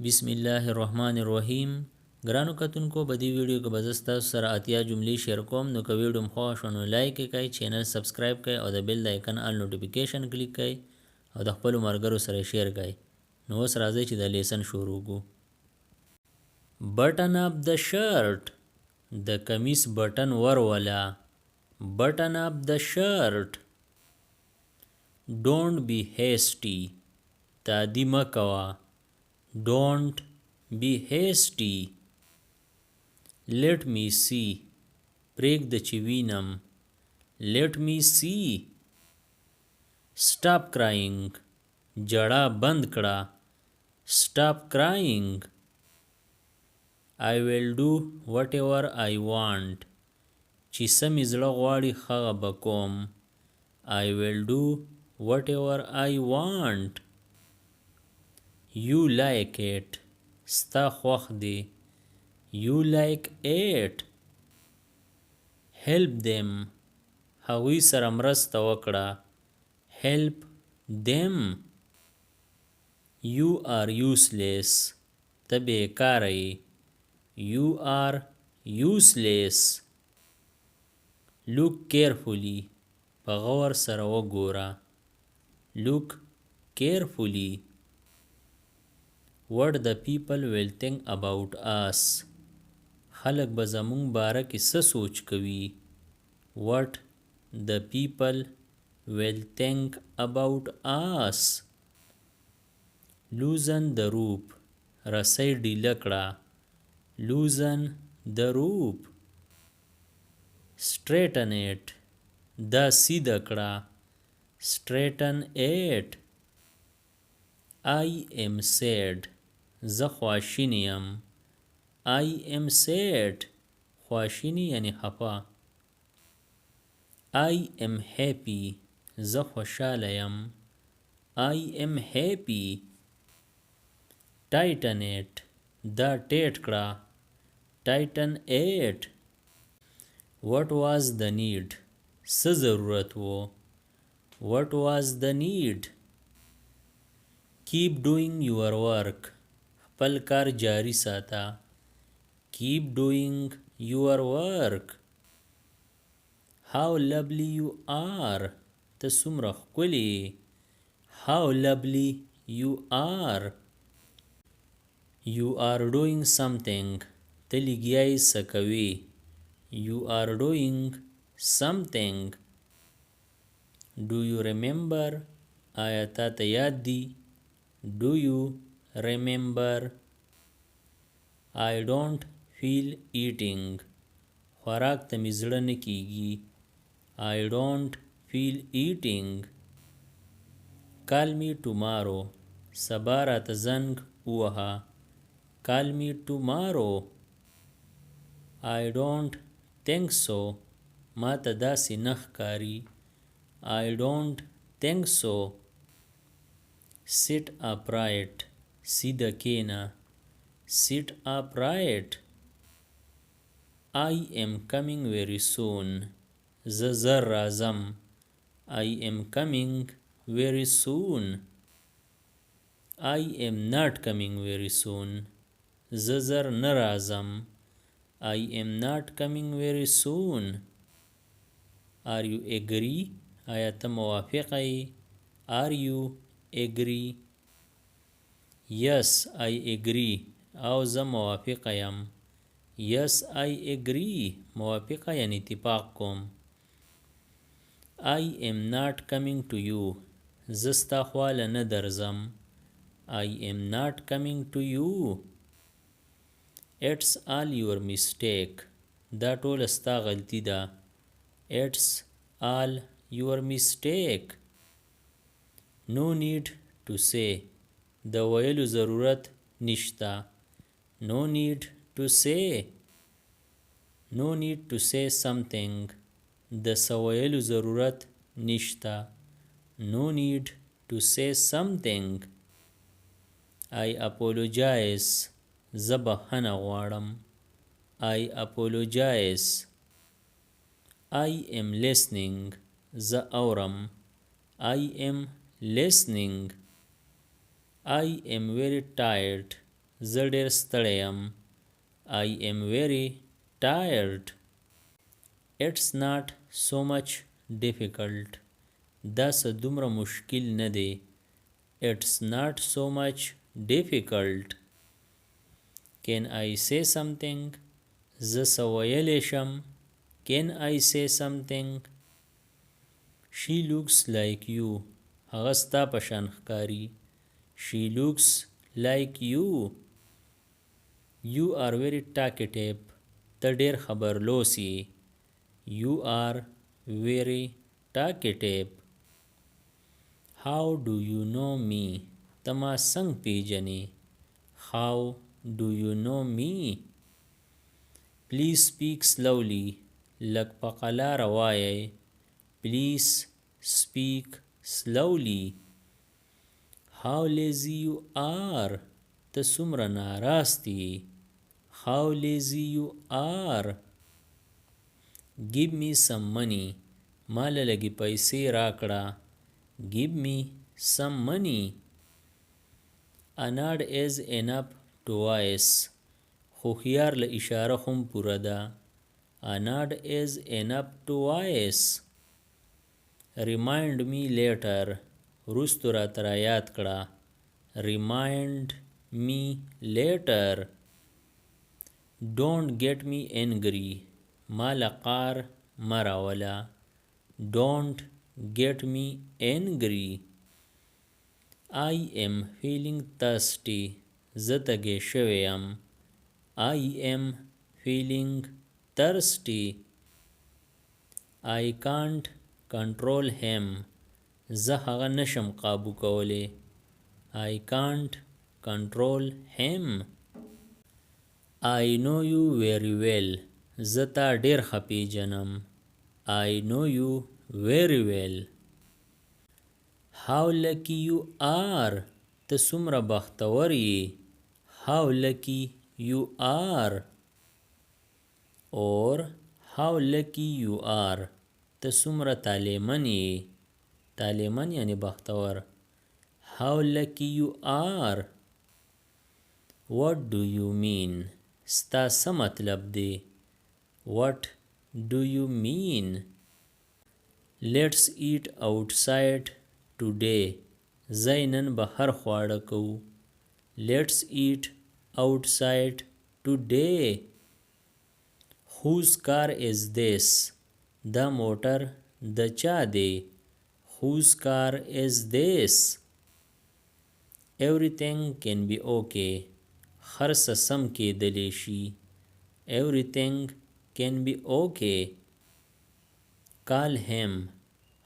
بسم الله الرحمن الرحیم. ګرانو کتونکو په دې ویډیو کې به زه ستاسو سره اتیا جملې شیر کوم. نو که ویډیو مو خوښ شو نو لایک یې کړئ، چینل سبسکرایب کړئ او د بیل د آیکن آل نوټیفیکیشن کلیک کړئ او د خپلو ملګرو سره شیر کړئ. نو اوس راځئ چې د لیسن شروع کړو. بټن اپ د شرټ، د کمیس بټن وروله. بټن اپ د شرټ. ډونټ بی هیسټي، تعدي مه کوه. Don't be hasty. Let me see. پرېږده چې وینم. Let me see. Stop crying. جړا بند کړه. Stop crying. I will do whatever I want. چې څه مې زړه غواړي هغه به کوم. I will do whatever I want. You like it. ستا خوښ دی. You like it. Help them. هغوی سره مرسته وکړه. Help them. You are useless. ته بیکاره یې. You are useless. Look carefully. په غور سره وګوره. Look carefully. What the people will think about us. خلک به زمونږ باره کې څه سوچ کوي. What the people will think about us. Loosen the rope. رسۍ ډیله کړه. Loosen the rope. Straighten it. دا سیده کړه. Straighten it. I am sad. زه خواشینی یم. I am sad. خواشینی یعنی خفه. I am happy. زه خوشحاله یم. I am happy. Tighten it. دا ټیټ کړه. Tighten it. What was the need. څه ضرورت و. What was the need. Keep doing your work. خپل کار جاری ساته. Keep doing your work. How lovely you are. ته څومره ښکلې یې. How lovely you are. You are doing something. ته لګیا یې څه کوې. You are doing something. Do you remember. آیا تا ته یاد دی. Do you remember. I don't feel eating. خوراک ته مې زړه نه کیږي. I don't feel eating. Call me tomorrow. سبا راته زنګ ووهه. Call me tomorrow. I don't think so. ما ته داسې نه ښکاري. I don't think so. Sit upright. سیده کېنه. Sit upright. I am coming very soon. زه زر راځم. I am coming very soon. I am not coming very soon. زه زر نه راځم. I am not coming very soon. Are you agree. آیا ته موافقه یې. Are you agree. Yes, I agree. او زه موافقه یم. Yes, I agree. موافقه یعنی اتفاق کوم. I am not coming to you. زه ستا خواله نه درځم. I am not coming to you. It's all your mistake. دا ټوله ستا غلطي ده. It's all your mistake. No need to say. د ویلو ضرورت نشته. No need to say. No need to say something. د څه ویلو ضرورت نشته. No need to say something. I apologize. زه بخښنه غواړم. I apologize. I am listening. زه اورم. I am listening. I am very tired. زه ډېر ستړی یم. I am very tired. It's not so much difficult. دا څه دومره مشکل نه دی. It's not so much difficult. Can I say something? زه څه ویلی شم. Can I say something? She looks like you. هغه ستا په شان ښکاري. She looks like you. You are very talkative. ته ډېر خبرلوس یې. You are very talkative. How do you know me? ته ما څنګه پیژنې. How do you know me? Please speak slowly. لږ په قلاره وایئ. Please speak slowly. How lazy you are. ته څومره ناراست یې. How lazy you are. Give me some money. ماله لږې پیسې راکړه. Give me some money. A nod is enough twice. هوښیار له اشاره هم پوره ده. A nod is enough twice. Remind me later. وروستو راته رایاد کړه. Remind me later. Don't get me angry. ما له قار مه راوله. Don't get me angry. I am feeling thirsty. زه تږی شوی یم. I am feeling thirsty. I can't control him. زه هغه نشم قابو کولی. I can't control him. I know you very well. زه تا ډېر ښه پیژنم. I know you very well. How lucky you are. ته څومره بختور یې. How lucky you are. Or how lucky you are. ته څومره طالعمن یې. طالعمن یعنی بختور. How lucky you are. What do you mean? ستا څه مطلب دی. What do you mean? Let's eat outside today. ځئ نن بهر خواړه کوو. Let's eat outside today. Whose car is this? دا موټر د چا دی. Whose car is this? Everything can be okay. هر څه سم کیدلی شي. Everything can be okay. Call him.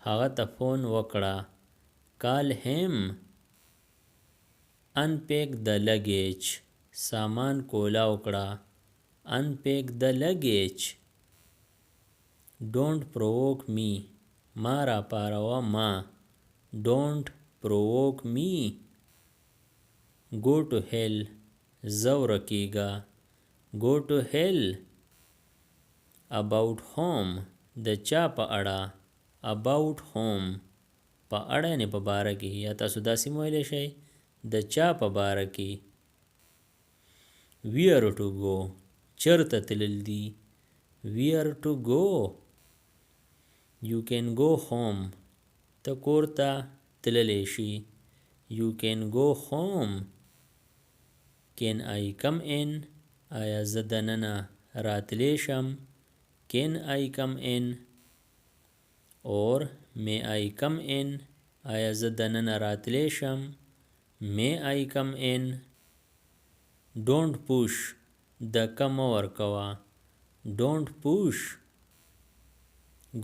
هغه ته فون وکړه. Call him. Unpack the luggage. سامان کولاو کړه. Unpack the luggage. Don't provoke me. ما را پاروا ما. Don't provoke me. Go to hell. زور کیگا. Go to hell. About home. د چا په اړه. About home. په اړه یعنی په باره کې. یا تاسو داسې ویلی شئ د چا په باره کې. Where to go. چرته تلل دي. Where to go. You can go home. ته کور ته تللی شي. You can go home. Can I come in? آیا زه دننه راتلی شم. Can I come in? Or may I come in? آیا زه دننه راتلی شم. May I come in? Don't push. دکه مه ورکوه. Don't push.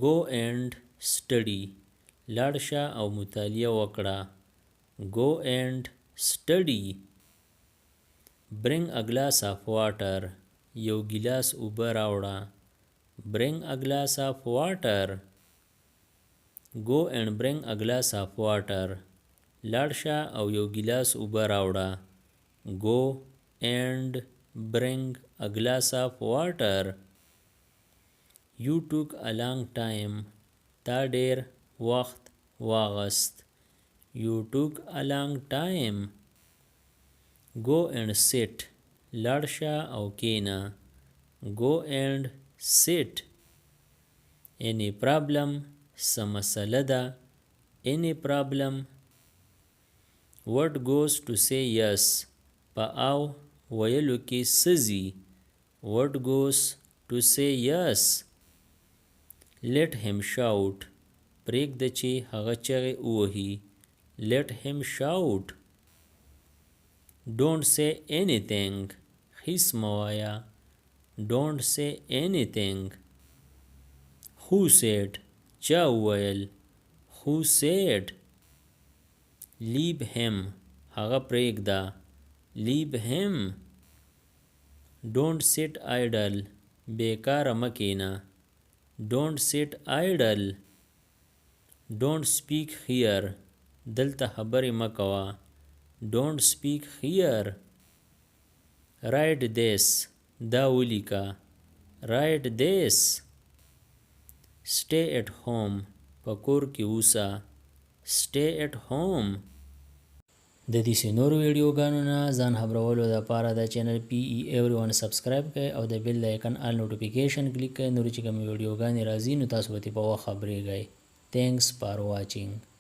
Go and study. لاړ شه او مطالعه وکړه. Go and study. Bring a glass of water. یو ګیلاس اوبه راوړه. Bring a glass of water. Go and bring a glass of water. لاړ شه او یو ګیلاس اوبه راوړه. Go and bring a glass of water. You took a long time. تا ډېر وخت واغست. You took a long time. Go and sit. لاړ شه او کښېنه. Go and sit. Any problem. څه مسله ده. Any problem. What goes to say yes. په او ویلو کې څه ځي. What goes to say yes. Let him shout. پرېږده چې هغه چغې ووهي. Let him shout. Don't say anything. هیڅ مه وایه. Don't say anything. Who said. چا وویل. Who said. Leave him. هغه پرېږده. Leave him. Don't sit idle. بیکاره مه کښېنه. Don't sit idle. Don't speak here. دلته خبرې مه کوه. Don't speak here. Write this. دا ولیکه. Write this. Stay at home. په کور کې اوسه. Stay at home. د دې نورو ویډیوګانو نه ځان خبرولو لپاره د چینل PE Everyone سبسکرایب کړئ او د بیل د آیکن آل نوټیفیکیشن کلیک کړئ. نورې چې کومې ویډیوګانې راځي نو تاسو به ترې په وخت خبرېږئ. Thanks for watching.